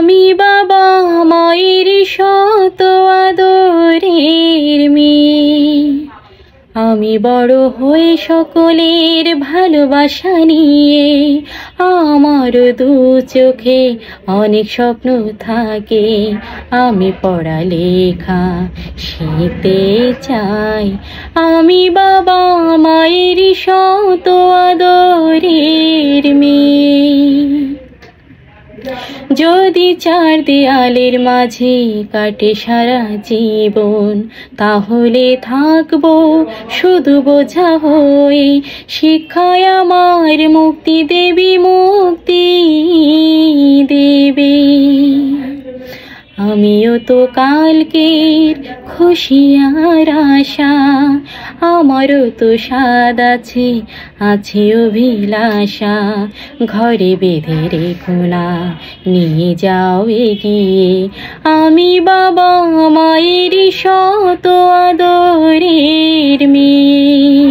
আমি বাবা মায়ের শত আদরের মেয়ে। আমি বড় হয়ে সকলের ভালোবাসা নিয়ে, আমার দু চোখে অনেক স্বপ্ন থাকে। আমি পড়ালেখা শিখতে চাই। আমি বাবা মায়ের শত আদরের মেয়ে। যদি চার দেয়ালের মাঝে কাটে সারা জীবন, তাহলে থাকবো শুধু বোঝা হয়ে। শিক্ষায় আমার মুক্তি দেবী, মুক্তি দেবে। আমিও তো কালকের খুশি আর আশা, আমারও তো স্বাদ আছে, আছে অভিলাষা। ঘরে বেঁধে রেখো না, নিয়ে যাও এগিয়ে। আমি বাবা মায়ের শত আদরের মেয়ে।